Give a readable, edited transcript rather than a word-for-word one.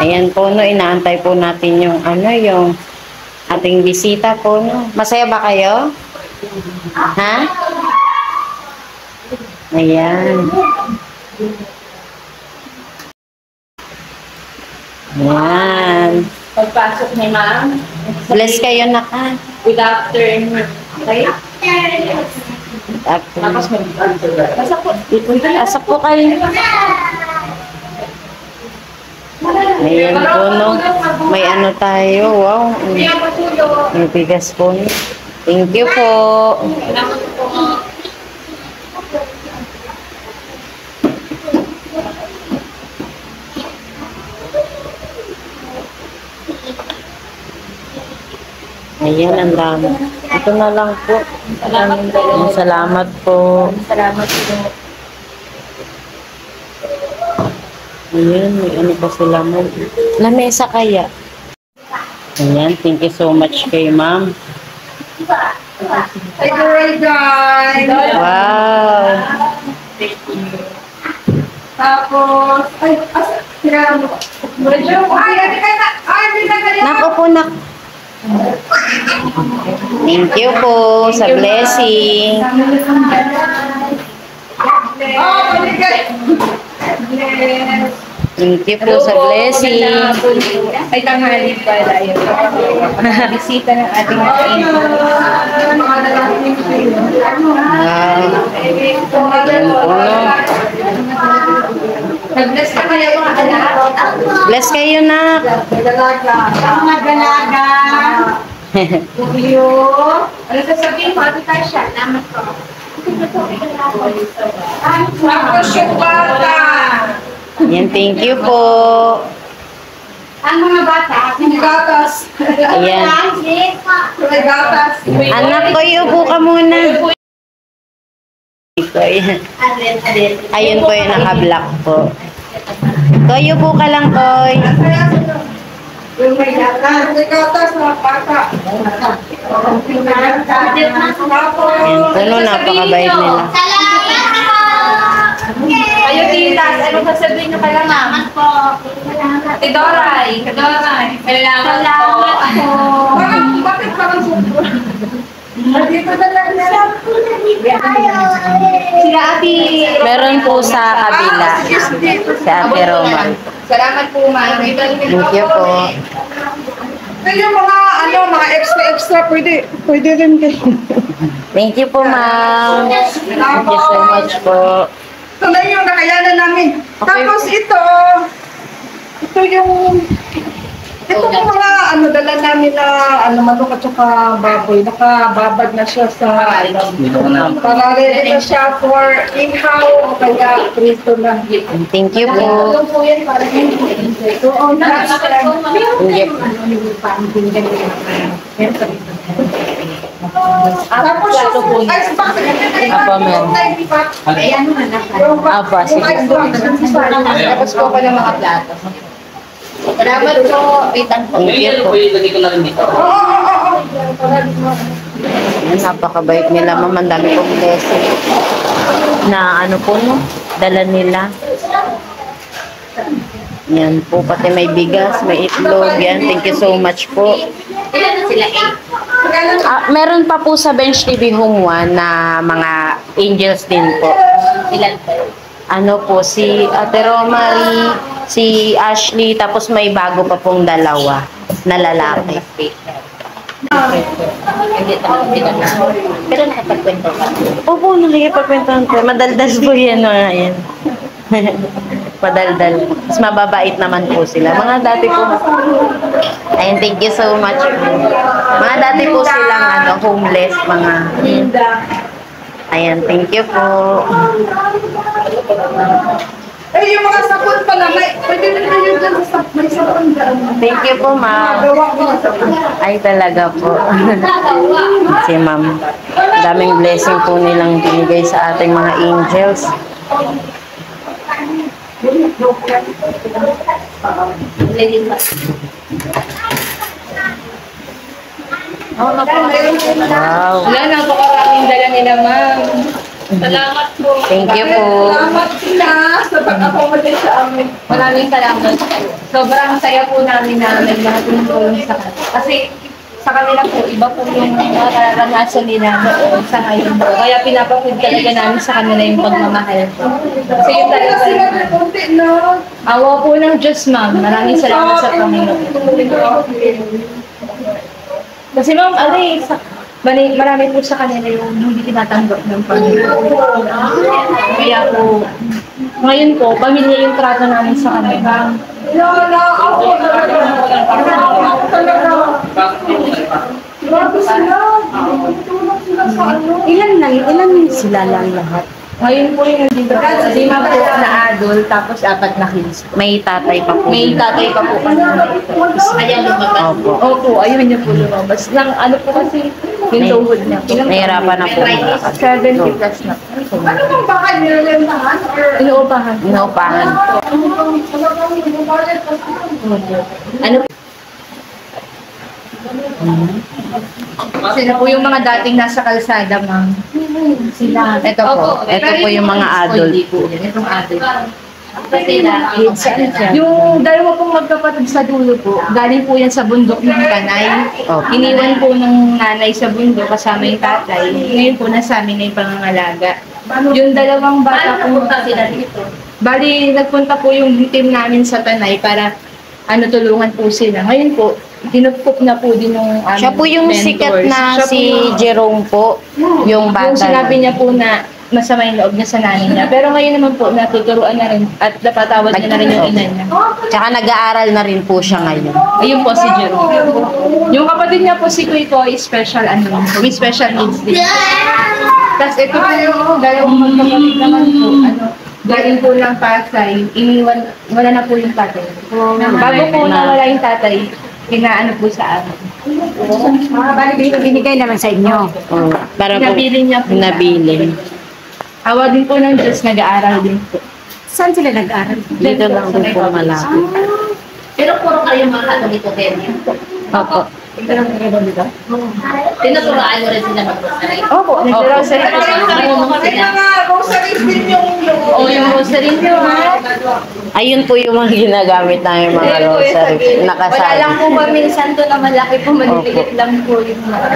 Ayan po, no, inaantay po natin yung, yung ating bisita po, no. Masaya ba kayo? Ha? Ayan. Ayan. Pagpasok ni ma'am. Bless kayo na ka. Good afternoon. Okay? Tapos Pasok po kayo. Ayan po, no. May ano tayo. Wow. May bigas po. Thank you po. Ayan, ang dami. Ito na lang po. Salamat po. Salamat po. Ayan, may ano pa sila mo. Lamesa kaya. Ayan, thank you so much kay ma'am. Thank you, guys. Wow. Tapos, sira mo. Nako po, nak. Thank you po sa blessing. Thank you po sa blessing. Ay, tanghali pala yun. Bisita ng ating Nag-bless ka kayo mga anak? Bless kayo, nak. Mga dalaga. Kuyo. Ano sasabihin mo? Ate Tasha, naman ko. Tapos yung bata. Yan, thank you po. Ang mga bata, yung gatas. Ayan. Yung gatas. Anak ko, upo ka muna. Ayun po yung naka-block po. Koy, upo ka lang, Koy. Yung may gatas. May gatas, mga bata. Ayan, puno, napakabait nila. Kayo, Titas, ano sasabihin nyo kaya, ma'am? Ate Doray. Salamat po. Bakit parang super? Dito na lang. Sila Ate. Meron po sa kabila. Si Ate Roma. Salamat po, ma'am. Thank you po. Yung mga extra, pwede rin kayo. Thank you po, ma'am. Thank you so much po. Ito na yung nakayanan namin. Okay. Tapos ito yung mga dala namin na manok at saka baboy. Nakababad na siya sa para ready na siya for ihaw o kaya prito na. Thank you po. Ito po yan para doon na. Tapos Apa, ma'am? Apa, sige. Tapos po pa ng mga plato. Salamat po. Thank you po. Yan, napakabait nila, ma'am. Ang dami pong blessing. Na ano po, no? Dala nila. Yan po, pati may bigas, may itlog. Yan, thank you so much po. Ilan na sila? Meron pa po sa Bench TV Home 1 na mga angels din po. Ilan po? Ano po, si Ate Romary, si Ashley, tapos may bago pa pong dalawa na lalaki. Pero nakapagkwento ka? Opo, nakikipagkwentuhan po. Madaldal po yan. Yan. Padaldal. Mas mababait naman po sila. Mga dati po, ayun, thank you so much. Mga dati po silang homeless, mga, ayan, thank you po. Eh, yung mga sapon pala, pwede rin kayo dyan sa may sapon dyan. Thank you po, ma'am. Ay, talaga po. Si ma'am. Daming blessing po nilang binigay sa ating mga angels. Oo, na po. Wow. Wala na po karaming dala nila, ma'am. Salamat po. Thank you po. Salamat sila sa pag-accommodate sa amin. Maraming salamat. Sobrang saya po namin na may natulong sa kanila. Kasi sa kanila po, iba po yung nararanasan nila noon sa ngayon po. Kaya pinapakid talaga namin sa kanila yung pagmamahal po. Kasi yun Kaya talaga. sila kunti na. Awa po ng Diyos, ma'am. Maraming salamat sa Panginoon. Kasi ma'am, marami po sa kanila yung hindi tinatanggap ng Panginoon. Kaya po, ngayon po, pamilya yung trato namin sa kanila. Ako talaga. Ako talaga. Grabe sila. Tulong sila sa ano. Ilan sila lang lahat? Ngayon po yung nandito po, 5 po na adult, tapos 4 na kids. May tatay pa po. May tatay pa po kami. Ayan lumabas. Opo. Opo, ayun niya po lumabas. Nang ano po kasi, yung tuhod niya. Nahirapan na po. 70 plus na. Ano bang bakal nilalaman? Or Inuupahan. Inuupahan. Ano sila po yung mga dating nasa kalsada, ma'am. Sila. Ito po. Ito po yung mga adult. Hindi po yan. Itong adult. Yung dalawa pong magkapatid sa dulo po, galing po yan sa bundok ng Panay. Okay. Iniwan po ng nanay sa bundok kasama yung tatay. Ngayon po nasa amin na yung pangangalaga. Yung dalawang bata po, bali nagpunta po yung team namin sa Panay para tulungan po sila. Ngayon po, dinupkup na po din ng aming Siya po yung mentors. sikat na Siya po si yung- Jerome po. Yung bata. yung sinabi niya po na masama yung loob niya sa nanay niya. Pero ngayon naman po, natuturuan na rin at napatawad niya na rin yung ina niya. Tsaka nag-aaral na rin po siya ngayon. Ayun po si Jerome. Yung kapatid niya po si Kuy ko, special may special needs din. Tapos ito po yung dalawang magkapatid naman po, galing po ng Pasay, wala na po yung tatay. Bago po nawala yung tatay, pinaano po sa amin. Bali, binigay naman sa inyo. Oh, para po, Nabili niya po. nabili. Awa din po ng Diyos, nag-aaral din po. Saan sila nag-aral? Dito lang din po malapit. Pero puro kayo mga Katoliko din. Opo. Tinuturoan mo rin sila mag-rosary. Opo, nag-rosary po Ay, sila. mga groceries din yung O yung rosary niyo, ha? Ayun po yung mga ginagamit namin mga Ayun po yung rosary. sabihin. Wala Nakasali. lang po kami santo na malaki po, maliliit lang po yung mga.